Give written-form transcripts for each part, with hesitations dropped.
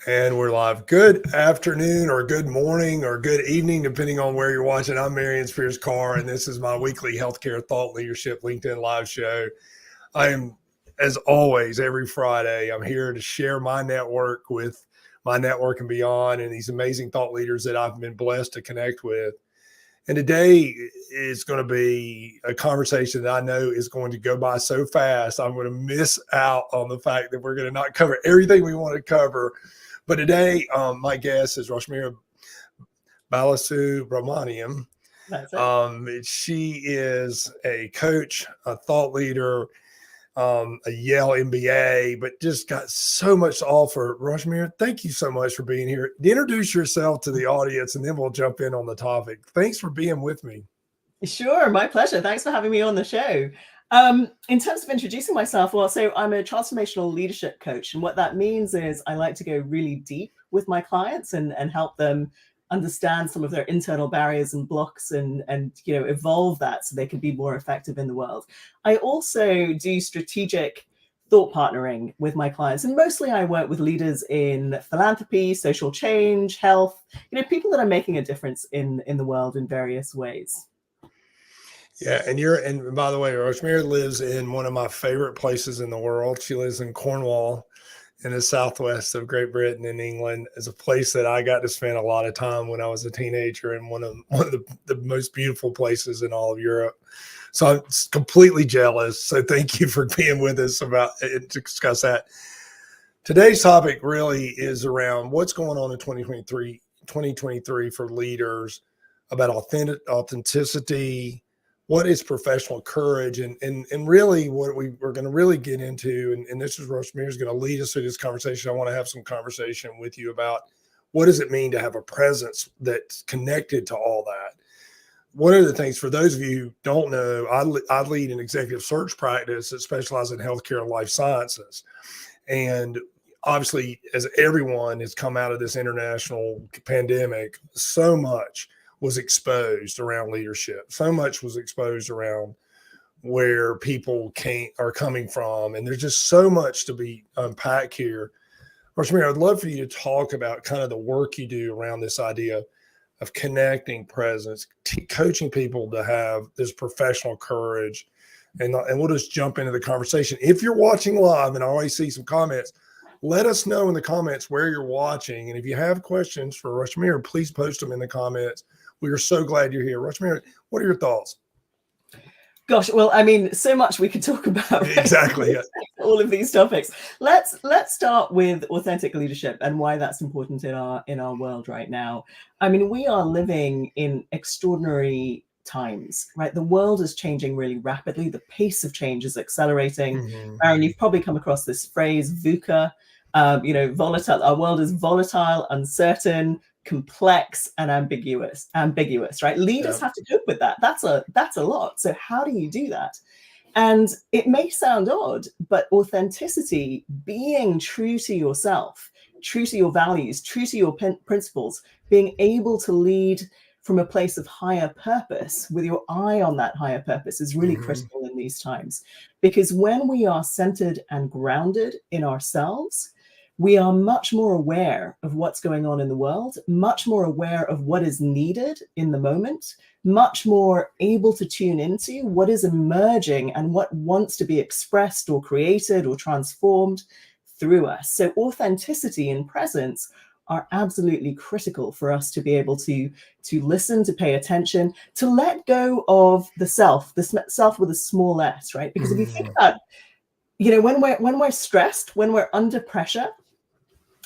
And we're live. Good afternoon or good morning or good evening, depending on where you're watching. I'm Marion Spears Carr, and this is my weekly healthcare thought leadership LinkedIn live show. I am, as always, every Friday, I'm here to share my network with my network and beyond, and these amazing thought leaders that I've been blessed to connect with. And today is going to be a conversation that I know is going to go by so fast. I'm going to miss out on the fact that we're going to not cover everything we want to cover. But today, my guest is Rashmir Balasubramaniam. That's it. She is a coach, a thought leader, a Yale MBA, but just got so much to offer. Rashmir, thank you so much for being here. Introduce yourself to the audience, and then we'll jump in on the topic. Thanks for being with me. Sure, my pleasure. Thanks for having me on the show. In terms of introducing myself, well, so I'm a transformational leadership coach. And what that means is I like to go really deep with my clients and help them understand some of their internal barriers and blocks and evolve that so they can be more effective in the world. I also do strategic thought partnering with my clients. And mostly I work with leaders in philanthropy, social change, health, people that are making a difference in the world in various ways. Yeah, and by the way, Rashmir lives in one of my favorite places in the world. She lives in Cornwall in the southwest of Great Britain in England. It's a place that I got to spend a lot of time when I was a teenager, and one of the most beautiful places in all of Europe. So I'm completely jealous. So thank you for being with us to discuss that. Today's topic really is around what's going on in 2023 for leaders, about authenticity. What is professional courage, and really what we're going to really get into, and this is Rashmir is going to lead us through this conversation. I want to have some conversation with you about what does it mean to have a presence that's connected to all that. One of the things, for those of you who don't know, I lead an executive search practice that specializes in healthcare and life sciences. And obviously, as everyone has come out of this international pandemic, so much was exposed around leadership. So much was exposed around where people are coming from. And there's just so much to be unpacked here. Rashmir, I'd love for you to talk about kind of the work you do around this idea of connecting presence, coaching people to have this professional courage. And we'll just jump into the conversation. If you're watching live, and I always see some comments, let us know in the comments where you're watching. And if you have questions for Rashmir, please post them in the comments. We are so glad you're here. Rashmir, what are your thoughts? Gosh, well, I mean, so much we could talk about. Right? Exactly. All of these topics. Let's start with authentic leadership and why that's important in our world right now. I mean, we are living in extraordinary times, right? The world is changing really rapidly. The pace of change is accelerating. Mm-hmm. Aaron, you've probably come across this phrase, VUCA. Volatile. Our world is volatile, uncertain, complex, and ambiguous, right? Leaders have to cope with that. That's a lot. So how do you do that? And it may sound odd, but authenticity, being true to yourself, true to your values, true to your principles, being able to lead from a place of higher purpose with your eye on that higher purpose is really critical in these times. Because when we are centered and grounded in ourselves, we are much more aware of what's going on in the world, much more aware of what is needed in the moment, much more able to tune into what is emerging and what wants to be expressed or created or transformed through us. So authenticity and presence are absolutely critical for us to be able to listen, to pay attention, to let go of the self with a small s, right? Because if you think about, when we're stressed, when we're under pressure,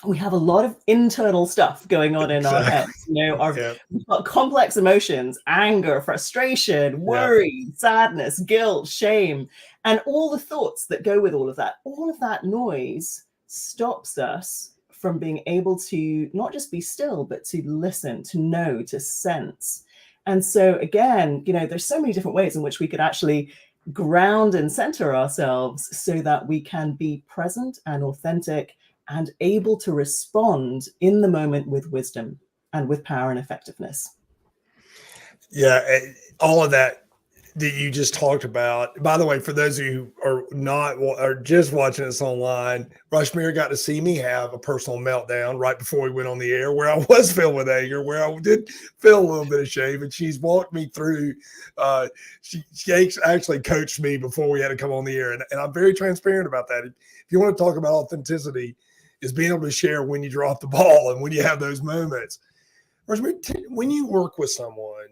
we have a lot of internal stuff going on in our heads. We've got complex emotions, anger, frustration, worry, sadness, guilt, shame, and all the thoughts that go with all of that. All of that noise stops us from being able to not just be still, but to listen, to know, to sense. And so again, there's so many different ways in which we could actually ground and center ourselves so that we can be present and authentic and able to respond in the moment with wisdom and with power and effectiveness. Yeah, all of that that you just talked about. By the way, for those of you who are just watching us online, Rashmir got to see me have a personal meltdown right before we went on the air, where I was filled with anger, where I did feel a little bit of shame, and she's walked me through. She actually coached me before we had to come on the air, and I'm very transparent about that. If you want to talk about authenticity, is being able to share when you drop the ball and when you have those moments. Rashmir, when you work with someone,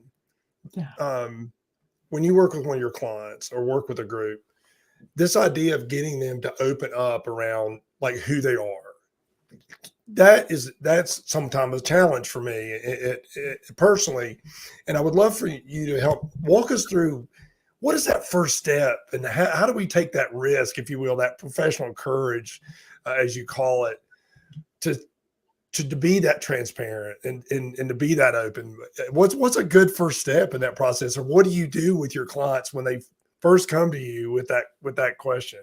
when you work with one of your clients or work with a group, this idea of getting them to open up around like who they are, that's sometimes a challenge for me it personally. And I would love for you to help walk us through what is that first step, and how do we take that risk, if you will, that professional courage, as you call it, to be that transparent and to be that open. What's a good first step in that process, or what do you do with your clients when they first come to you with that question?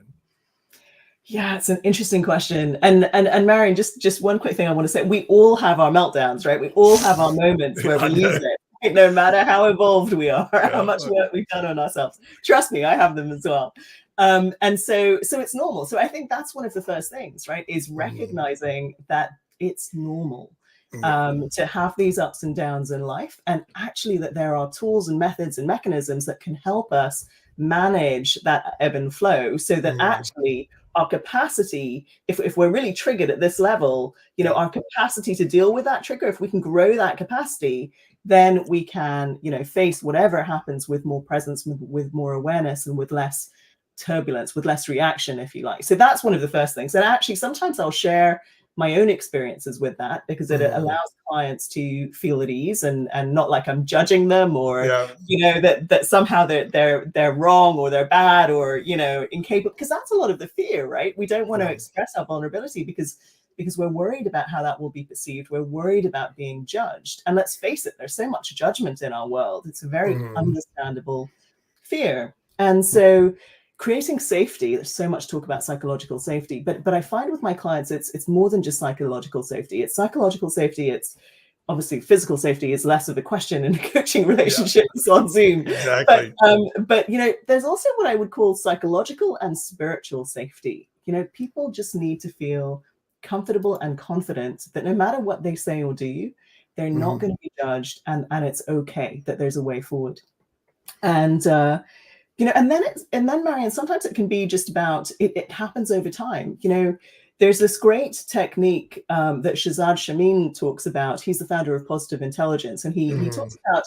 Yeah, it's an interesting question. And Marion, just one quick thing I want to say. We all have our meltdowns, right? We all have our moments where we lose it, right? No matter how evolved we are, how much work we've done on ourselves. Trust me, I have them as well. And so it's normal. So I think that's one of the first things, right? Is recognizing that it's normal to have these ups and downs in life, and actually that there are tools and methods and mechanisms that can help us manage that ebb and flow, so that actually our capacity, if we're really triggered at this level, our capacity to deal with that trigger, if we can grow that capacity, then we can, face whatever happens with more presence, with more awareness, and with less turbulence, with less reaction, if you like. So that's one of the first things. And actually, sometimes I'll share my own experiences with that, because it allows clients to feel at ease and not like I'm judging them, or that somehow they're wrong, or they're bad, or incapable, because that's a lot of the fear, right? We don't want to express our vulnerability because we're worried about how that will be perceived. We're worried about being judged. And let's face it, there's so much judgment in our world. It's a very understandable fear. And so creating safety, there's so much talk about psychological safety, but I find with my clients, it's more than just psychological safety. It's psychological safety. It's obviously physical safety is less of a question in a coaching relationship on Zoom. Exactly. But there's also what I would call psychological and spiritual safety. People just need to feel comfortable and confident that no matter what they say or do, they're not going to be judged, and it's okay, that there's a way forward. And and then Marion, sometimes it can be just about it happens over time. There's this great technique that Shazad Shamin talks about. He's the founder of Positive Intelligence, and he talks about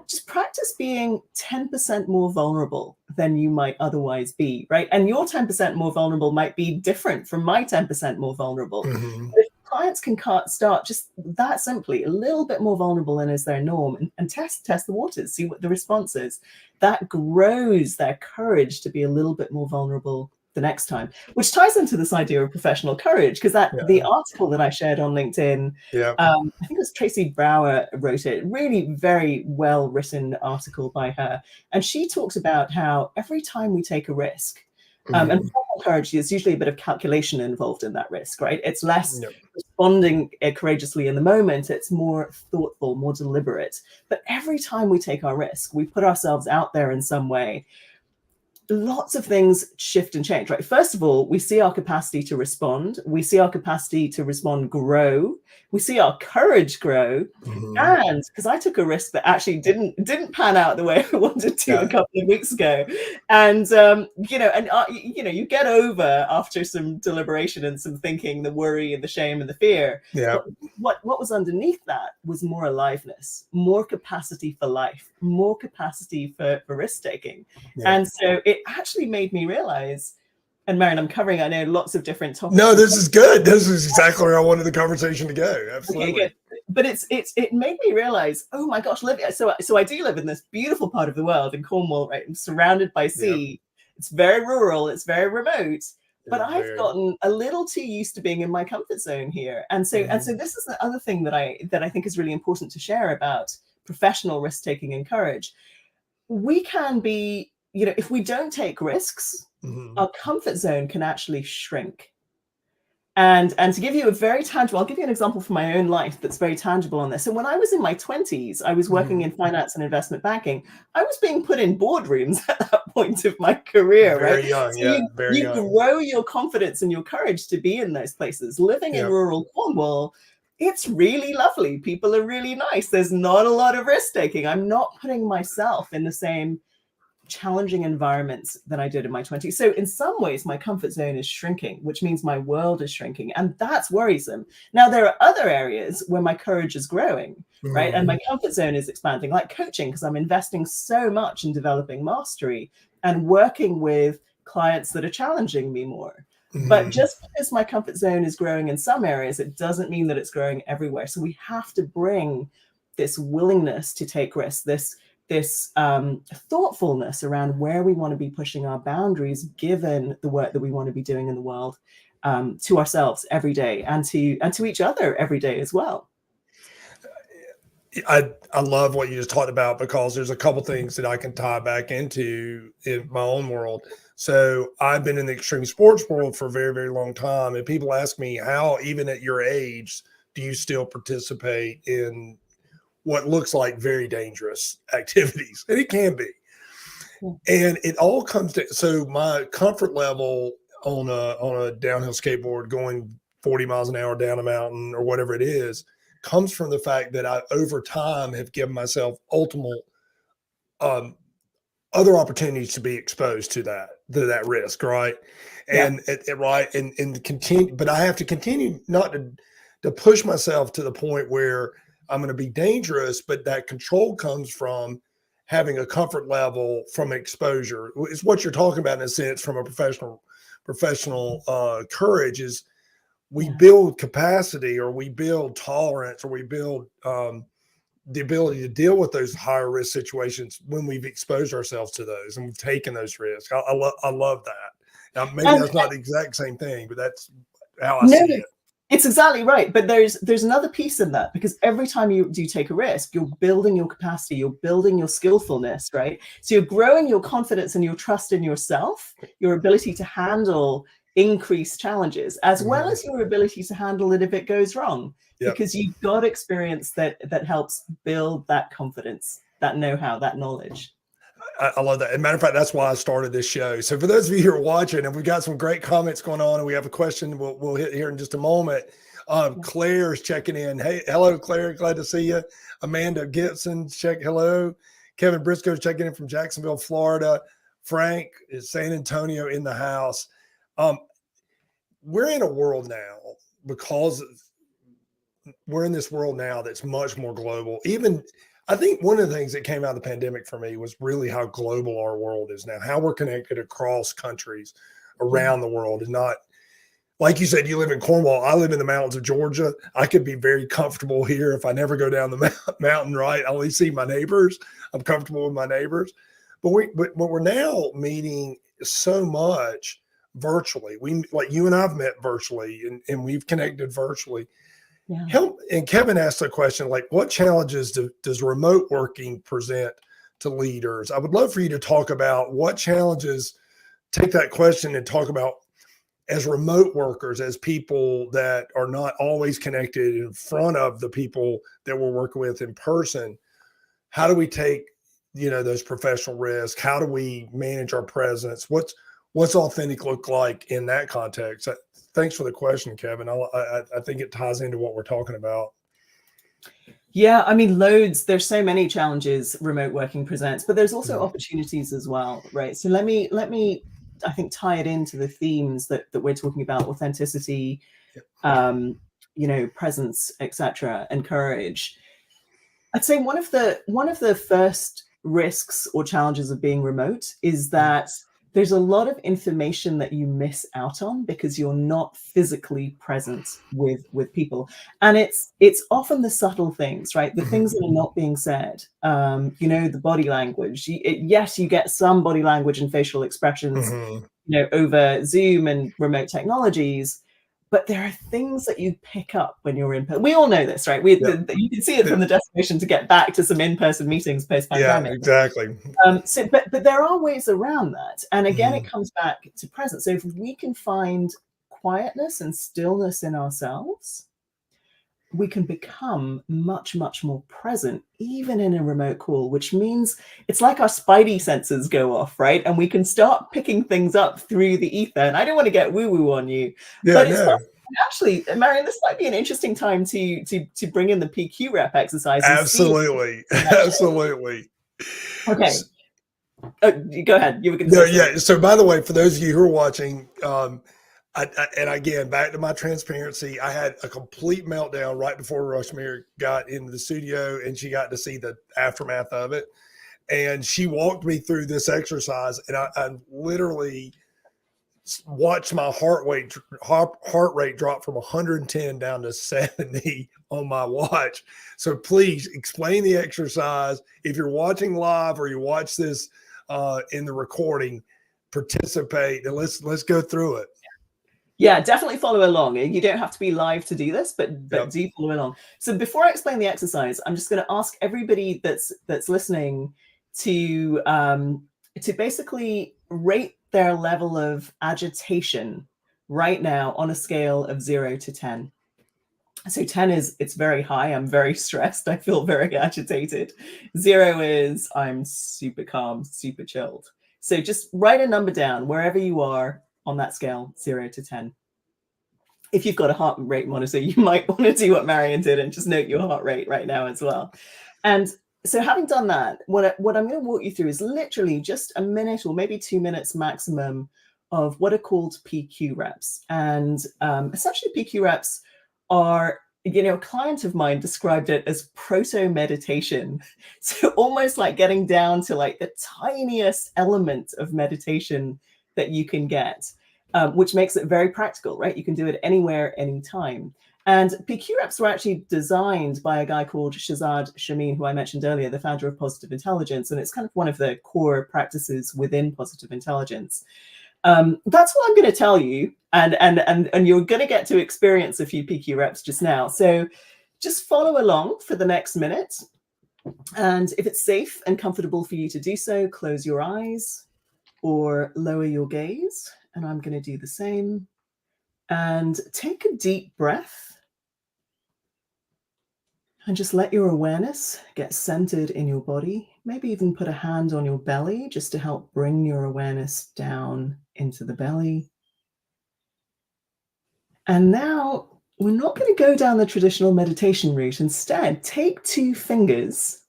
just practice being 10% more vulnerable than you might otherwise be, right? And your 10% more vulnerable might be different from my 10% more vulnerable. But if clients can start just that simply, a little bit more vulnerable than is their norm, and test the waters, see what the response is, that grows their courage to be a little bit more vulnerable the next time, which ties into this idea of professional courage, because the article that I shared on LinkedIn, I think it was Tracy Brower wrote it, really very well written article by her. And she talks about how every time we take a risk, and professional courage, there's usually a bit of calculation involved in that risk, right? It's less responding courageously in the moment. It's more thoughtful, more deliberate. But every time we take our risk, we put ourselves out there in some way, lots of things shift and change, right? First of all, we see our capacity to respond. We see our capacity to respond grow. We see our courage grow. And because I took a risk that actually didn't pan out the way I wanted to a couple of weeks ago. And, you get over, after some deliberation and some thinking, the worry and the shame and the fear. But what was underneath that was more aliveness, more capacity for life, more capacity for risk-taking. And so it actually made me realize, and Marion, I'm covering, I know, lots of different topics. No, this is good. This is exactly where I wanted the conversation to go. Absolutely. Okay, good. But it made me realize, oh my gosh, so I do live in this beautiful part of the world in Cornwall, right? I'm surrounded by sea. It's very rural, it's very remote. But I've gotten a little too used to being in my comfort zone here. And so this is the other thing that I think is really important to share about professional risk-taking and courage. We can be, if we don't take risks, our comfort zone can actually shrink. And to give you a very tangible, I'll give you an example from my own life that's very tangible on this. So when I was in my 20s, I was working in finance and investment banking. I was being put in boardrooms at that point of my career, Very right? young, So yeah, very you young. grow your confidence and your courage to be in those places. Living in rural Cornwall, it's really lovely. People are really nice. There's not a lot of risk taking. I'm not putting myself in the same challenging environments than I did in my 20s. So in some ways, my comfort zone is shrinking, which means my world is shrinking. And that's worrisome. Now, there are other areas where my courage is growing, right? And my comfort zone is expanding, like coaching, because I'm investing so much in developing mastery and working with clients that are challenging me more. But just because my comfort zone is growing in some areas, it doesn't mean that it's growing everywhere. So we have to bring this willingness to take risks, this thoughtfulness around where we want to be pushing our boundaries, given the work that we want to be doing in the world, to ourselves every day, and to each other every day as well. I love what you just talked about, because there's a couple things that I can tie back into in my own world. So I've been in the extreme sports world for a very, very long time. And people ask me, how, even at your age, do you still participate in what looks like very dangerous activities? And it can be. And it all comes to, so my comfort level on a downhill skateboard going 40 miles an hour down a mountain or whatever it is, comes from the fact that I, over time, have given myself ultimate other opportunities to be exposed to that risk, right? And right, and continue, but I have to continue not to push myself to the point where I'm going to be dangerous, but that control comes from having a comfort level from exposure. It's what you're talking about in a sense from a professional courage is we build capacity, or we build tolerance, or we build the ability to deal with those higher risk situations when we've exposed ourselves to those and we've taken those risks. I love that. Now, maybe that's not the exact same thing, but that's how I see it. It's exactly right. But there's another piece in that, because every time you do take a risk, you're building your capacity, you're building your skillfulness, right? So you're growing your confidence and your trust in yourself, your ability to handle increased challenges, as well as your ability to handle it if it goes wrong. Because you've got experience that helps build that confidence, that know-how, that knowledge. I love that. As a matter of fact, that's why I started this show. So for those of you who are watching, and we've got some great comments going on, and we have a question we'll hit here in just a moment. Claire's checking in. Hey, hello, Claire. Glad to see you. Amanda Gibson, hello. Kevin Briscoe's checking in from Jacksonville, Florida. Frank is San Antonio in the house. We're in a world now, because we're in this world now that's much more global. Even I think one of the things that came out of the pandemic for me was really how global our world is now, how we're connected across countries around the world. And not, like you said, you live in Cornwall. I live in the mountains of Georgia. I could be very comfortable here if I never go down the mountain, right? I only see my neighbors. I'm comfortable with my neighbors. But we're now meeting so much virtually. Like you and I've met virtually, and we've connected virtually. And Kevin asked a question like, what challenges does remote working present to leaders? I would love for you to talk about what challenges, take that question and talk about, as remote workers, as people that are not always connected in front of the people that we're working with in person. How do we take, those professional risks? How do we manage our presence? What's authentic look like in that context? Thanks for the question, Kevin. I think it ties into what we're talking about. Yeah, I mean, there's so many challenges remote working presents, but there's also opportunities as well, right? So let me, I think, tie it into the themes that we're talking about: authenticity, presence, etc., and courage. I'd say one of the first risks or challenges of being remote is that there's a lot of information that you miss out on because you're not physically present with people. And it's often the subtle things, right? The things that are not being said, the body language. Yes, you get some body language and facial expressions, over Zoom and remote technologies, but there are things that you pick up when you're in person. We all know this, right? You can see it from the desperation to get back to some in-person meetings post-pandemic. Yeah, exactly. But there are ways around that. And again, it comes back to presence. So if we can find quietness and stillness in ourselves, we can become much, much more present, even in a remote call, which means it's like our spidey senses go off, right? And we can start picking things up through the ether. And I don't want to get woo-woo on you, but it's not, actually, Marion, this might be an interesting time to bring in the PQ rep exercise. Absolutely. Absolutely. Okay. Go ahead. You were going to say something. So by the way, for those of you who are watching, and again, back to my transparency, I had a complete meltdown right before Rashmir got into the studio, and she got to see the aftermath of it. And she walked me through this exercise, and I literally watched my heart rate drop from 110 down to 70 on my watch. So please explain the exercise. If you're watching live or you watch this in the recording, participate, and let's go through it. Yeah, definitely follow along. You don't have to be live to do this, but do follow along. So before I explain the exercise, I'm just going to ask everybody that's listening to basically rate their level of agitation right now on a scale of 0 to 10. So 10 is it's very high. I'm very stressed. I feel very agitated. 0 is I'm super calm, super chilled. So just write a number down wherever you are on that scale, 0 to 10. If you've got a heart rate monitor, you might want to do what Marion did and just note your heart rate right now as well. And so having done that, what I'm going to walk you through is literally just a minute or maybe 2 minutes maximum of what are called PQ reps. And essentially PQ reps are, a client of mine described it as proto meditation. So almost like getting down to like the tiniest element of meditation that you can get, which makes it very practical, right? You can do it anywhere, anytime. And PQ reps were actually designed by a guy called Shazad Shamin, who I mentioned earlier, the founder of Positive Intelligence. And it's kind of one of the core practices within Positive Intelligence. That's what I'm going to tell you. And you're going to get to experience a few PQ reps just now. So just follow along for the next minute. And if it's safe and comfortable for you to do so, close your eyes or lower your gaze. And I'm going to do the same. And take a deep breath. And just let your awareness get centered in your body. Maybe even put a hand on your belly just to help bring your awareness down into the belly. And now we're not going to go down the traditional meditation route. Instead, take 2 fingers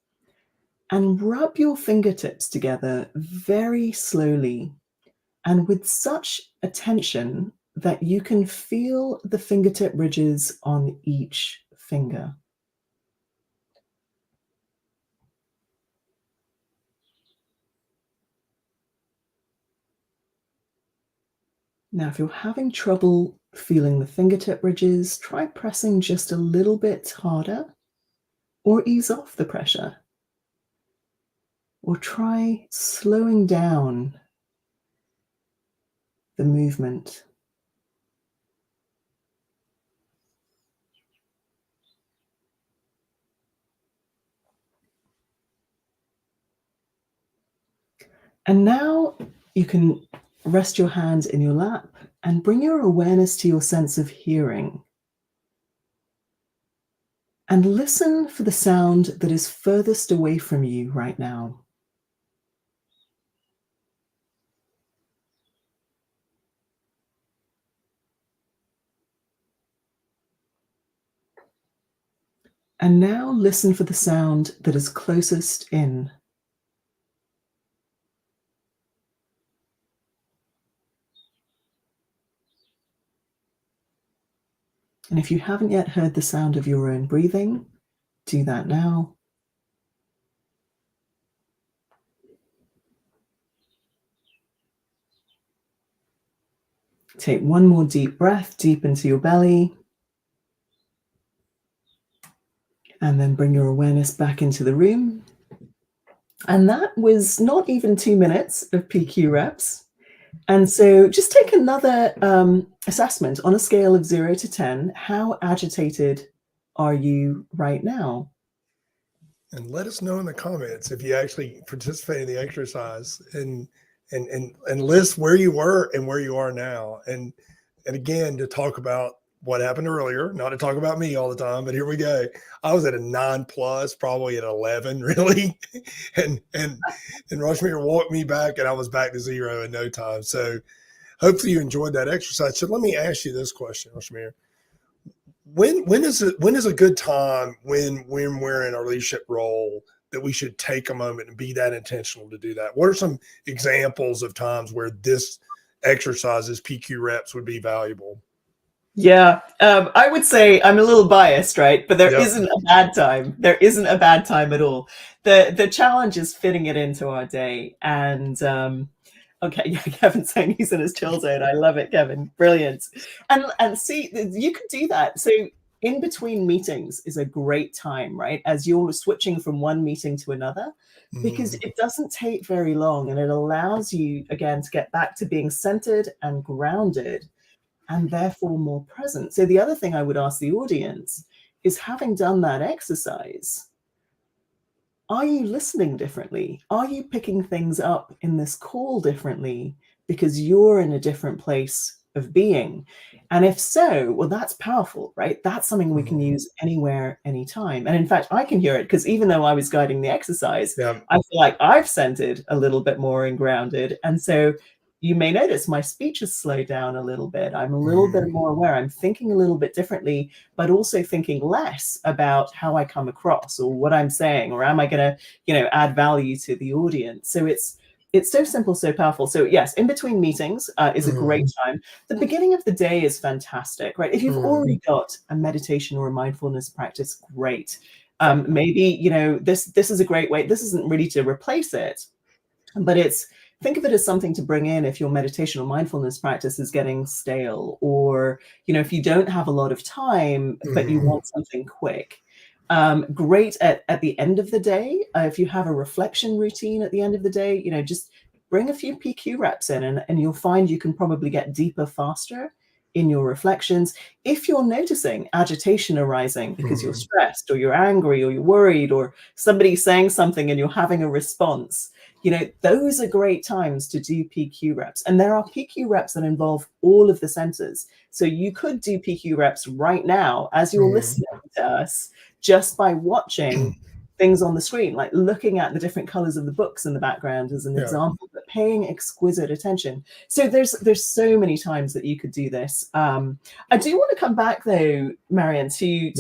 and rub your fingertips together very slowly and with such attention that you can feel the fingertip ridges on each finger. Now, if you're having trouble feeling the fingertip ridges, try pressing just a little bit harder or ease off the pressure. Or try slowing down the movement. And now you can rest your hands in your lap and bring your awareness to your sense of hearing. And listen for the sound that is furthest away from you right now. And now listen for the sound that is closest in. And if you haven't yet heard the sound of your own breathing, do that now. Take one more deep breath deep into your belly. And then bring your awareness back into the room. And that was not even 2 minutes of PQ reps. And so just take another assessment on a scale of 0 to 10. How agitated are you right now? And let us know in the comments if you actually participate in the exercise and list where you were and where you are now. And And again, to talk about what happened earlier, not to talk about me all the time, but here we go. I was at a 9+, probably at 11, really. and Rashmir walked me back, and I was back to 0 in no time. So hopefully you enjoyed that exercise. So let me ask you this question, Rashmir. When is a good time when we're in our leadership role that we should take a moment and be that intentional to do that? What are some examples of times where this exercises, PQ reps, would be valuable? Yeah, I would say I'm a little biased, right? But there Yep. isn't a bad time. There isn't a bad time at all. The challenge is fitting it into our day. And okay, yeah, Kevin's saying he's in his chill zone. I love it, Kevin. Brilliant. And see, you could do that. So in between meetings is a great time, right? As you're switching from one meeting to another, because it doesn't take very long, and it allows you again to get back to being centered and grounded, and therefore more present. So the other thing I would ask the audience is, having done that exercise, are you listening differently? Are you picking things up in this call differently because you're in a different place of being? And if so, well, that's powerful, right? That's something we can use anywhere, anytime. And in fact, I can hear it, because even though I was guiding the exercise, Yeah. I feel like I've centered a little bit more and grounded. And so you may notice my speech has slowed down a little bit. I'm a little bit more aware. I'm thinking a little bit differently, but also thinking less about how I come across or what I'm saying, or am I going to, add value to the audience? So it's so simple, so powerful. So yes, in between meetings is a great time. The beginning of the day is fantastic, right? If you've already got a meditation or a mindfulness practice, great. Maybe, this is a great way. This isn't really to replace it, but think of it as something to bring in if your meditation or mindfulness practice is getting stale, or, if you don't have a lot of time, but you want something quick. Great at the end of the day. If you have a reflection routine at the end of the day, just bring a few PQ reps in, and you'll find you can probably get deeper faster in your reflections. If you're noticing agitation arising because you're stressed, or you're angry, or you're worried, or somebody's saying something and you're having a response, those are great times to do PQ reps. And there are PQ reps that involve all of the senses. So you could do PQ reps right now as you're listening to us, just by watching things on the screen, like looking at the different colors of the books in the background as an example, but paying exquisite attention. So there's so many times that you could do this. I do want to come back though, Marian, to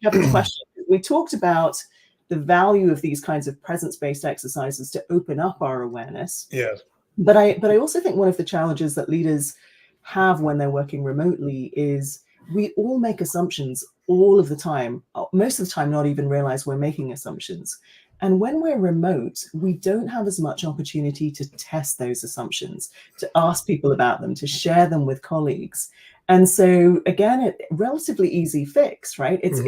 Kevin's question. We talked about the value of these kinds of presence-based exercises to open up our awareness. Yes. But I also think one of the challenges that leaders have when they're working remotely is we all make assumptions all of the time, most of the time not even realize we're making assumptions. And when we're remote, we don't have as much opportunity to test those assumptions, to ask people about them, to share them with colleagues. And so again, a relatively easy fix, right? It's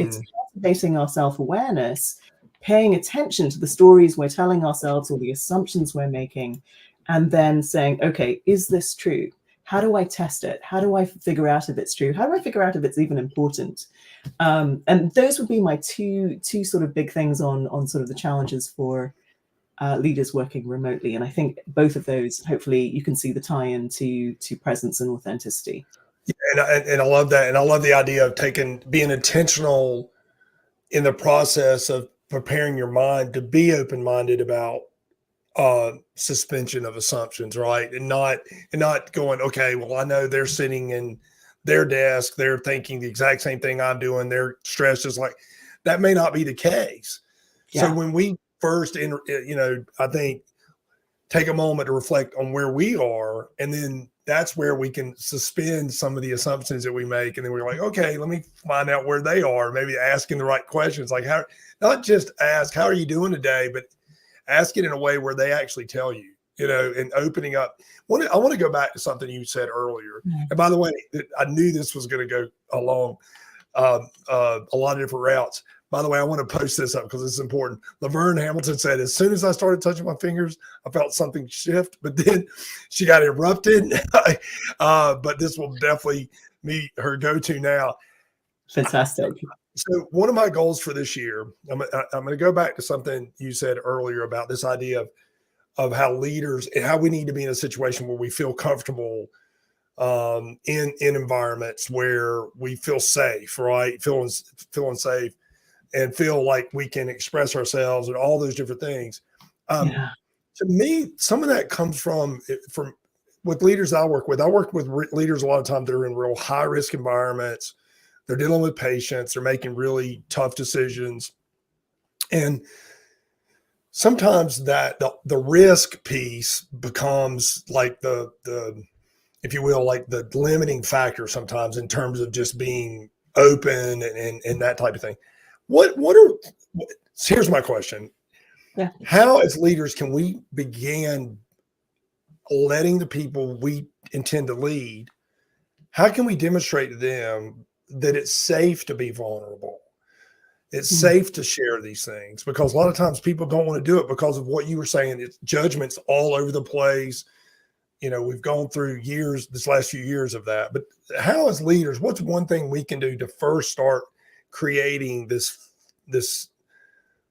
cultivating our self-awareness, paying attention to the stories we're telling ourselves or the assumptions we're making, and then saying, okay, is this true? How do I test it? How do I figure out if it's true? How do I figure out if it's even important? And those would be my two sort of big things on sort of the challenges for leaders working remotely. And I think both of those, hopefully you can see the tie-in to presence and authenticity. Yeah, and I love that. And I love the idea of being intentional in the process of preparing your mind to be open-minded about suspension of assumptions, right? And not going, okay, well, I know they're sitting in their desk, they're thinking the exact same thing I'm doing, they're stressed, is like, that may not be the case. So when we first, I think, take a moment to reflect on where we are, and then that's where we can suspend some of the assumptions that we make. And then we're like, okay, let me find out where they are, maybe asking the right questions, like not just ask, how are you doing today, but ask it in a way where they actually tell you, and opening up. I want to go back to something you said earlier. And by the way, I knew this was going to go along a lot of different routes. By the way, I want to post this up because it's important. Laverne Hamilton said, as soon as I started touching my fingers, I felt something shift, but then she got interrupted. But this will definitely be her go-to now. Fantastic. So one of my goals for this year, I'm going to go back to something you said earlier about this idea of how leaders and how we need to be in a situation where we feel comfortable in environments where we feel safe, right? Feeling safe and feel like we can express ourselves and all those different things. Yeah. To me, some of that comes from with leaders I work with. I work with leaders a lot of times that are in real high risk environments. They're dealing with patients. They're making really tough decisions. And sometimes that the risk piece becomes like the if you will, like the limiting factor sometimes in terms of just being open and that type of thing. Here's my question. Yeah. How as leaders can we begin letting the people we intend to lead, how can we demonstrate to them that it's safe to be vulnerable? It's safe to share these things, because a lot of times people don't want to do it because of what you were saying. It's judgments all over the place. You know, we've gone through this last few years of that. But how, as leaders, what's one thing we can do to first start creating this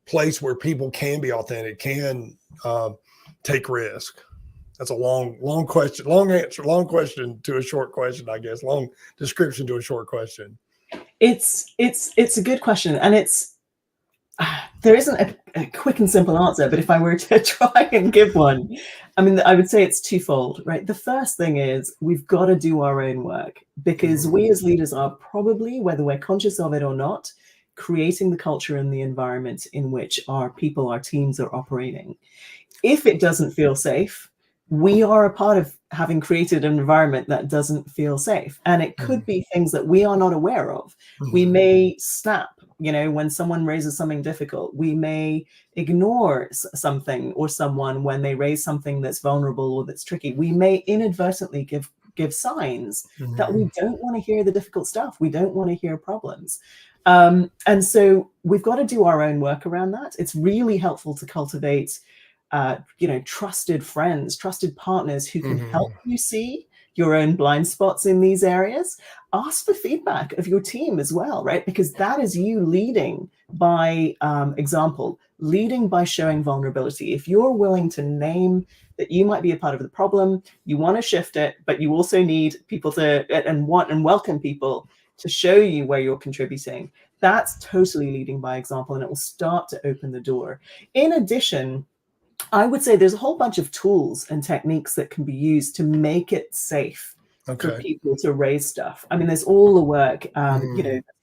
place where people can be authentic, can take risk? That's a long question, long answer, long question to a short question, I guess. Long description to a short question. It's a good question, and there isn't a quick and simple answer, but if I were to try and give one, I mean, I would say it's twofold, right? The first thing is we've got to do our own work, because we as leaders are probably, whether we're conscious of it or not, creating the culture and the environment in which our people, our teams are operating. If it doesn't feel safe, we are a part of having created an environment that doesn't feel safe. And it could be things that we are not aware of. We may snap, you know, when someone raises something difficult. We may ignore something or someone when they raise something that's vulnerable or that's tricky. We may inadvertently give signs that we don't want to hear the difficult stuff. We don't want to hear problems. And so we've got to do our own work around that. It's really helpful to cultivate trusted friends, trusted partners who can help you see your own blind spots in these areas. Ask for feedback of your team as well, right? Because that is you leading by example, leading by showing vulnerability. If you're willing to name that you might be a part of the problem, you want to shift it, but you also need people to and welcome people to show you where you're contributing. That's totally leading by example, and it will start to open the door. In addition, I would say there's a whole bunch of tools and techniques that can be used to make it safe for people to raise stuff. I mean, there's all the work,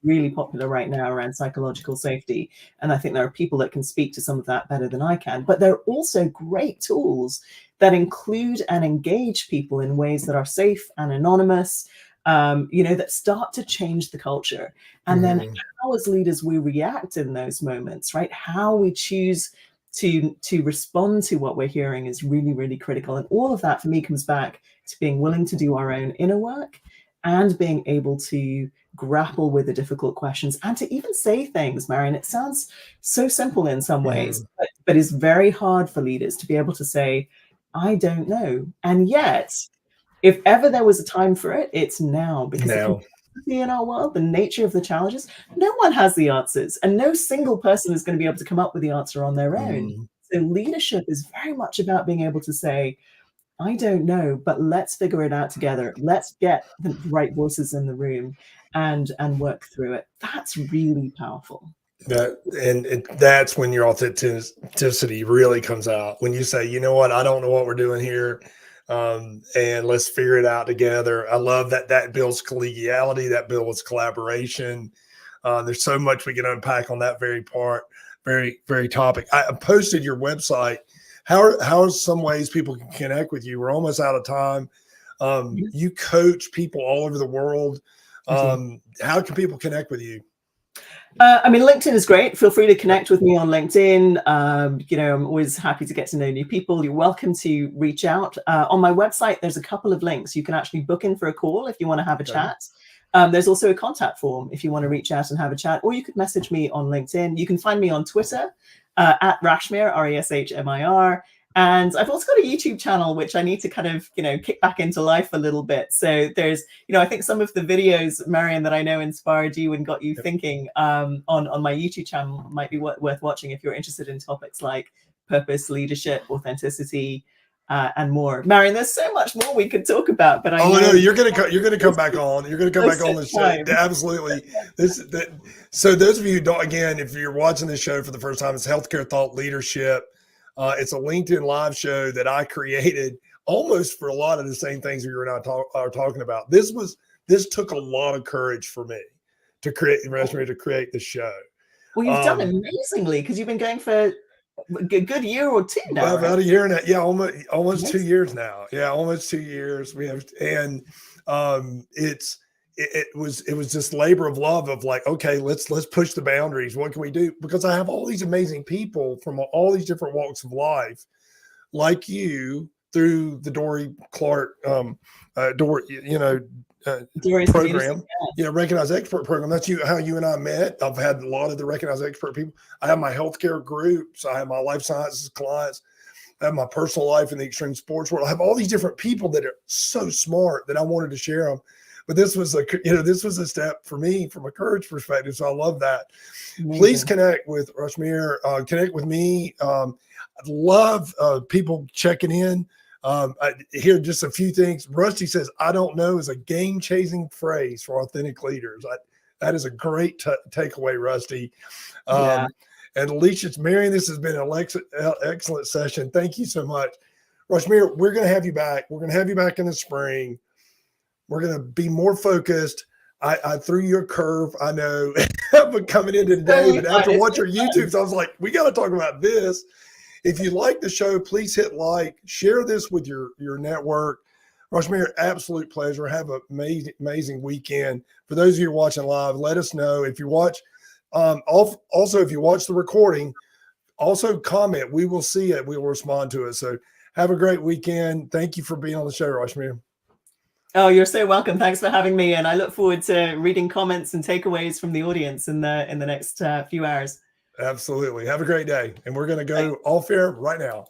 really popular right now around psychological safety. And I think there are people that can speak to some of that better than I can. But there are also great tools that include and engage people in ways that are safe and anonymous, that start to change the culture. And then how as leaders we react in those moments, right? How we choose to respond to what we're hearing is really, really critical. And all of that for me comes back to being willing to do our own inner work and being able to grapple with the difficult questions and to even say things, Marion. It sounds so simple in some ways, but it's very hard for leaders to be able to say, I don't know. And yet, if ever there was a time for it, it's now, because the complexity in our world, the nature of the challenges, no one has the answers, and no single person is going to be able to come up with the answer on their own. So leadership is very much about being able to say, I don't know, but let's figure it out together. Let's get the right voices in the room and work through it. That's really powerful. That's when your authenticity really comes out. When you say, you know what, I don't know what we're doing here. And let's figure it out together. I love that builds collegiality, that builds collaboration. There's so much we can unpack on that very topic. I posted your website. How are some ways people can connect with you? We're almost out of time. You coach people all over the world. How can people connect with you? I mean, LinkedIn is great. Feel free to connect with me on LinkedIn. I'm always happy to get to know new people. You're welcome to reach out. On my website, there's a couple of links. You can actually book in for a call if you want to have a chat. There's also a contact form if you want to reach out and have a chat, or you could message me on LinkedIn. You can find me on Twitter at Rashmir, Reshmir. And I've also got a YouTube channel, which I need to kind of, kick back into life a little bit. So there's, I think some of the videos, Marion, that I know inspired you and got you thinking on my YouTube channel might be worth watching if you're interested in topics like purpose, leadership, authenticity. and more. Marion, there's so much more we could talk about, but I know no, you're gonna come back on. You're gonna come back on the show. Absolutely. So those of you who don't, again, if you're watching this show for the first time, it's Healthcare Thought Leadership. It's a LinkedIn live show that I created almost for a lot of the same things you and I are talking about. This took a lot of courage for me to create the show. Well, you've done amazingly, because you've been going for a good year or two now. About a year and almost 2 years now. Yeah, almost 2 years. We have, and it was just labor of love of like, okay, let's push the boundaries. What can we do? Because I have all these amazing people from all these different walks of life, like you, through the Dory Clark program, Recognized Expert program. That's how you and I met. I've had a lot of the Recognized Expert people. I have my healthcare groups. I have my life sciences clients. I have my personal life in the extreme sports world. I have all these different people that are so smart that I wanted to share them. But this was a step for me from a courage perspective. So I love that. Amazing. Please connect with Rashmir. Connect with me. I'd love people checking in. I hear just a few things. Rusty says, "I don't know" is a game-changing phrase for authentic leaders. That is a great takeaway, Rusty. And Alicia's, Marion, this has been an excellent session. Thank you so much. Rashmir, we're going to have you back. We're going to have you back in the spring. We're going to be more focused. I threw you a curve, I know, but coming in today, but after watching your YouTubes, I was like, we got to talk about this. If you like the show, please hit like, share this with your network. Rashmir, absolute pleasure. Have an amazing weekend. For those of you watching live, let us know. If you watch, also, if you watch the recording, also comment. We will see it. We will respond to it. So have a great weekend. Thank you for being on the show, Rashmir. Oh, you're so welcome. Thanks for having me. And I look forward to reading comments and takeaways from the audience in the next few hours. Absolutely. Have a great day. And we're going to go off air right now.